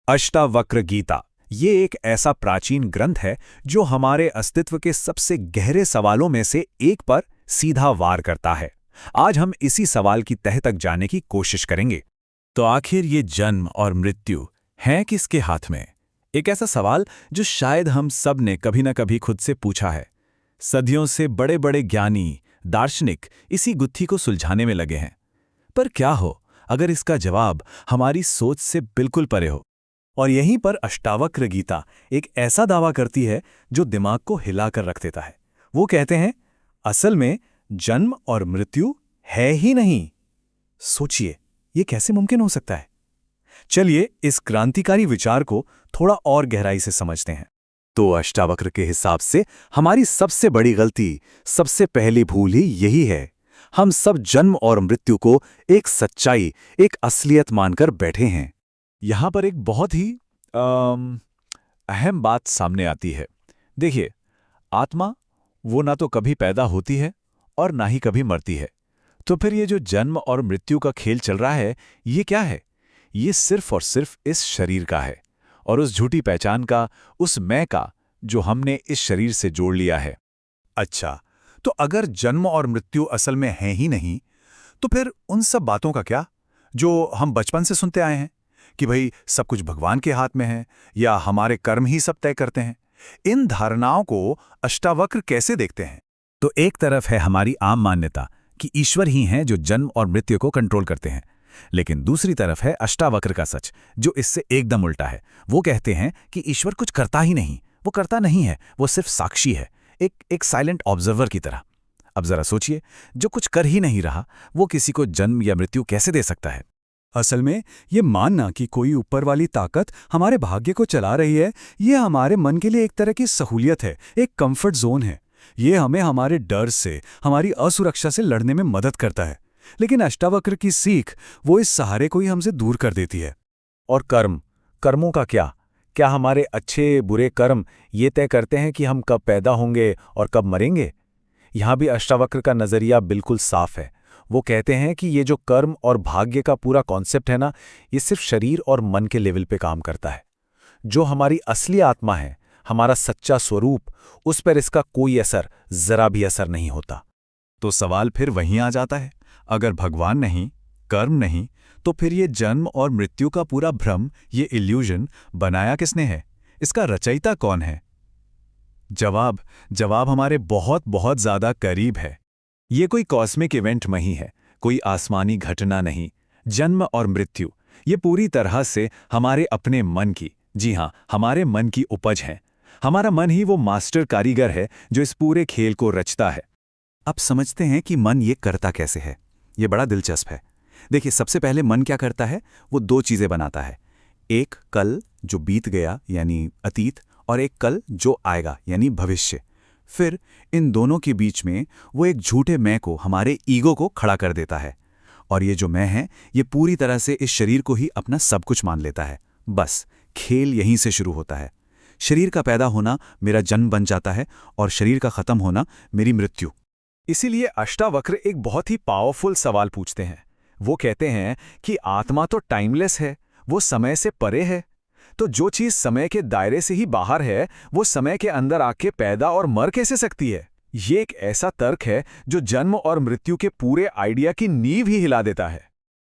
अष्टावक्र गीता ये एक ऐसा प्राचीन ग्रंथ है जो हमारे अस्तित्व के सबसे गहरे सवालों में से एक पर सीधा वार करता है। आज हम इसी सवाल की तह तक जाने की कोशिश करेंगे। तो आखिर ये जन्म और मृत्यु है किसके हाथ में? एक ऐसा सवाल जो शायद हम सब ने कभी न कभी खुद से पूछा है। सदियों से बड़े बड़े ज्ञानी, दार्शनिक इसी गुत्थी को सुलझाने में लगे हैं। पर क्या हो अगर इसका जवाब हमारी सोच से बिल्कुल परे हो? और यहीं पर अष्टावक्र गीता एक ऐसा दावा करती है जो दिमाग को हिलाकर रख देता है। वो कहते हैं, असल में जन्म और मृत्यु है ही नहीं। सोचिए, ये कैसे मुमकिन हो सकता है? चलिए इस क्रांतिकारी विचार को थोड़ा और गहराई से समझते हैं। तो अष्टावक्र के हिसाब से हमारी सबसे बड़ी गलती, सबसे पहली भूल ही यही है। हम सब जन्म और मृत्यु को एक सच्चाई, एक असलियत मानकर बैठे हैं। यहां पर एक बहुत ही अहम बात सामने आती है। देखिए, आत्मा वो ना तो कभी पैदा होती है और ना ही कभी मरती है। तो फिर ये जो जन्म और मृत्यु का खेल चल रहा है, ये क्या है? ये सिर्फ और सिर्फ इस शरीर का है और उस झूठी पहचान का, उस मैं का, जो हमने इस शरीर से जोड़ लिया है। अच्छा, तो अगर जन्म और मृत्यु असल में है ही नहीं, तो फिर उन सब बातों का क्या जो हम बचपन से सुनते आए हैं कि भाई सब कुछ भगवान के हाथ में है या हमारे कर्म ही सब तय करते हैं? इन धारणाओं को अष्टावक्र कैसे देखते हैं? तो एक तरफ है हमारी आम मान्यता कि ईश्वर ही हैं जो जन्म और मृत्यु को कंट्रोल करते हैं, लेकिन दूसरी तरफ है अष्टावक्र का सच जो इससे एकदम उल्टा है। वो कहते हैं कि ईश्वर कुछ करता ही नहीं, वो करता नहीं है, वो सिर्फ साक्षी है, एक साइलेंट ऑब्जर्वर की तरह। अब जरा सोचिए, जो कुछ कर ही नहीं रहा, वो किसी को जन्म या मृत्यु कैसे दे सकता है? असल में ये मानना कि कोई ऊपर वाली ताकत हमारे भाग्य को चला रही है, ये हमारे मन के लिए एक तरह की सहूलियत है, एक कंफर्ट जोन है। ये हमें हमारे डर से, हमारी असुरक्षा से लड़ने में मदद करता है। लेकिन अष्टावक्र की सीख वो इस सहारे को ही हमसे दूर कर देती है। और कर्मों का क्या? क्या हमारे अच्छे बुरे कर्म ये तय करते हैं कि हम कब पैदा होंगे और कब मरेंगे? यहाँ भी अष्टावक्र का नजरिया बिल्कुल साफ है। वो कहते हैं कि ये जो कर्म और भाग्य का पूरा कॉन्सेप्ट है ना, ये सिर्फ शरीर और मन के लेवल पे काम करता है। जो हमारी असली आत्मा है, हमारा सच्चा स्वरूप, उस पर इसका कोई असर, जरा भी असर नहीं होता। तो सवाल फिर वहीं आ जाता है, अगर भगवान नहीं, कर्म नहीं, तो फिर ये जन्म और मृत्यु का पूरा भ्रम, ये इल्यूजन बनाया किसने है? इसका रचयिता कौन है? जवाब हमारे बहुत बहुत ज्यादा करीब है। ये कोई कॉस्मिक इवेंट नहीं है, कोई आसमानी घटना नहीं। जन्म और मृत्यु ये पूरी तरह से हमारे अपने मन की, जी हाँ, हमारे मन की उपज है। हमारा मन ही वो मास्टर कारीगर है जो इस पूरे खेल को रचता है। अब समझते हैं कि मन ये करता कैसे है। ये बड़ा दिलचस्प है। देखिए, सबसे पहले मन क्या करता है? वो दो चीजें बनाता है। एक कल जो बीत गया यानी अतीत, और एक कल जो आएगा यानी भविष्य। फिर इन दोनों के बीच में वो एक झूठे मैं को, हमारे ईगो को खड़ा कर देता है। और ये जो मैं है, ये पूरी तरह से इस शरीर को ही अपना सब कुछ मान लेता है। बस खेल यहीं से शुरू होता है। शरीर का पैदा होना मेरा जन्म बन जाता है और शरीर का खत्म होना मेरी मृत्यु। इसीलिए अष्टावक्र एक बहुत ही पावरफुल सवाल पूछते हैं। वो कहते हैं कि आत्मा तो टाइमलेस है, वो समय से परे है। तो जो चीज समय के दायरे से ही बाहर है, वो समय के अंदर आके पैदा और मर कैसे सकती है? ये एक ऐसा तर्क है जो जन्म और मृत्यु के पूरे आइडिया की नींव ही हिला देता है।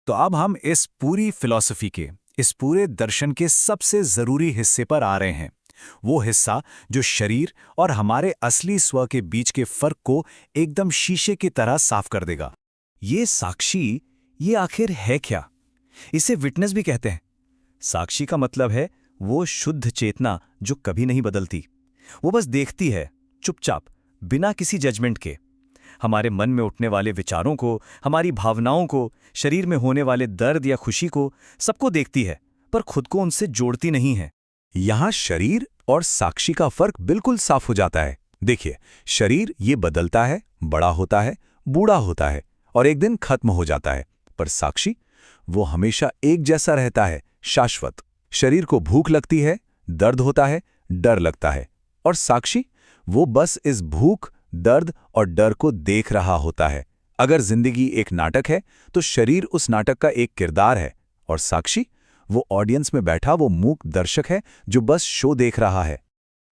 तो अब हम इस पूरी फिलॉसफी के, इस पूरे दर्शन के सबसे जरूरी हिस्से पर आ रहे हैं। वो हिस्सा जो शरीर और हमारे असली स्व के बीच के फर्क को एकदम शीशे की तरह साफ कर देगा। ये साक्षी, ये आखिर है क्या? इसे विटनेस भी कहते हैं। साक्षी का मतलब है वो शुद्ध चेतना जो कभी नहीं बदलती। वो बस देखती है, चुपचाप, बिना किसी जजमेंट के। हमारे मन में उठने वाले विचारों को, हमारी भावनाओं को, शरीर में होने वाले दर्द या खुशी को, सबको देखती है, पर खुद को उनसे जोड़ती नहीं है। यहाँ शरीर और साक्षी का फर्क बिल्कुल साफ हो जाता है। देखिए, शरीर ये बदलता है, बड़ा होता है, बूढ़ा होता है और एक दिन खत्म हो जाता है। पर साक्षी, वो हमेशा एक जैसा रहता है, शाश्वत। शरीर को भूख लगती है, दर्द होता है, डर लगता है, और साक्षी वो बस इस भूख, दर्द और डर को देख रहा होता है। अगर जिंदगी एक नाटक है तो शरीर उस नाटक का एक किरदार है और साक्षी वो ऑडियंस में बैठा वो मूक दर्शक है जो बस शो देख रहा है।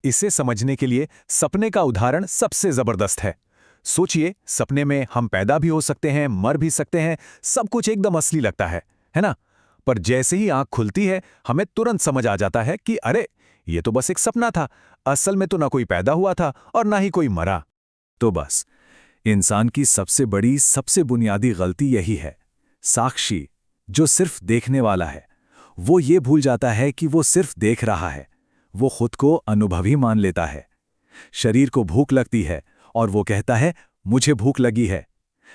इसे समझने के लिए सपने का उदाहरण सबसे जबरदस्त है। सोचिए, सपने में हम पैदा भी हो सकते हैं, मर भी सकते हैं, सब कुछ एकदम असली लगता है ना? पर जैसे ही आंख खुलती है, हमें तुरंत समझ आ जाता है कि अरे, ये तो बस एक सपना था, असल में तो ना कोई पैदा हुआ था और ना ही कोई मरा। तो बस इंसान की सबसे बड़ी, सबसे बुनियादी गलती यही है। साक्षी, जो सिर्फ देखने वाला है, वो ये भूल जाता है कि वो सिर्फ देख रहा है। वो खुद को अनुभवी मान लेता है। शरीर को भूख लगती है और वो कहता है, मुझे भूख लगी है।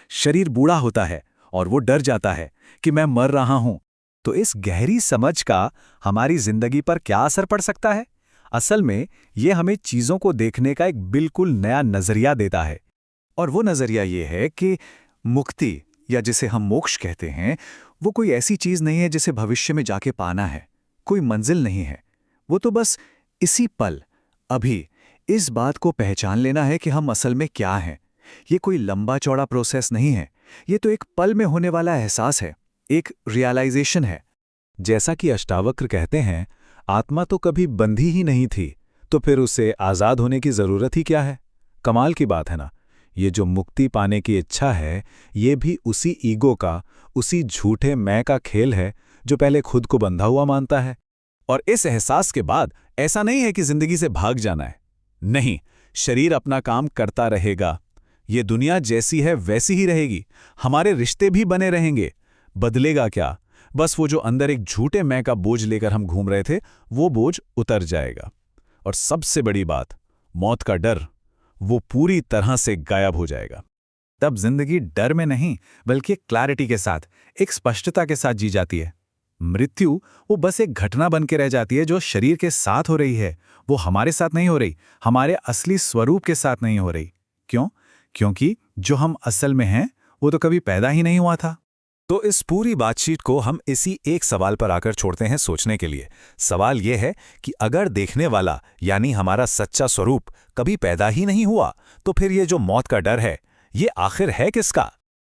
शरीर बूढ़ा होता है और वो डर जाता है कि मैं मर रहा हूं। तो इस गहरी समझ का हमारी जिंदगी पर क्या असर पड़ सकता है? असल में ये हमें चीजों को देखने का एक बिल्कुल नया नजरिया देता है। और वो नजरिया ये है कि मुक्ति, या जिसे हम मोक्ष कहते हैं, वो कोई ऐसी चीज नहीं है जिसे भविष्य में जाके पाना है, कोई मंजिल नहीं है। वो तो बस इसी पल, अभी, इस बात को पहचान लेना है कि हम असल में क्या हैं। ये कोई लंबा चौड़ा प्रोसेस नहीं है, ये तो एक पल में होने वाला एहसास है, एक रियलाइजेशन है। जैसा कि अष्टावक्र कहते हैं, आत्मा तो कभी बंधी ही नहीं थी, तो फिर उसे आज़ाद होने की ज़रूरत ही क्या है? कमाल की बात है ना? ये जो मुक्ति पाने की इच्छा है, ये भी उसी ईगो का, उसी झूठे मैं का खेल है जो पहले खुद को बंधा हुआ मानता है। और इस एहसास के बाद ऐसा नहीं है कि जिंदगी से भाग जाना है। नहीं, शरीर अपना काम करता रहेगा। ये दुनिया जैसी है वैसी ही रहेगी, हमारे रिश्ते भी बने रहेंगे। बदलेगा क्या? बस वो जो अंदर एक झूठे मैं का बोझ लेकर हम घूम रहे थे, वो बोझ उतर जाएगा। और सबसे बड़ी बात, मौत का डर, वो पूरी तरह से गायब हो जाएगा। तब जिंदगी डर में नहीं, बल्कि क्लैरिटी के साथ, एक स्पष्टता के साथ जी जाती है। मृत्यु वो बस एक घटना बन के रह जाती है जो शरीर के साथ हो रही है। वो हमारे साथ नहीं हो रही, हमारे असली स्वरूप के साथ नहीं हो रही। क्यों? क्योंकि जो हम असल में हैं, वो तो कभी पैदा ही नहीं हुआ था। तो इस पूरी बातचीत को हम इसी एक सवाल पर आकर छोड़ते हैं सोचने के लिए। सवाल यह है कि अगर देखने वाला यानी हमारा सच्चा स्वरूप कभी पैदा ही नहीं हुआ, तो फिर ये जो मौत का डर है, ये आखिर है किसका?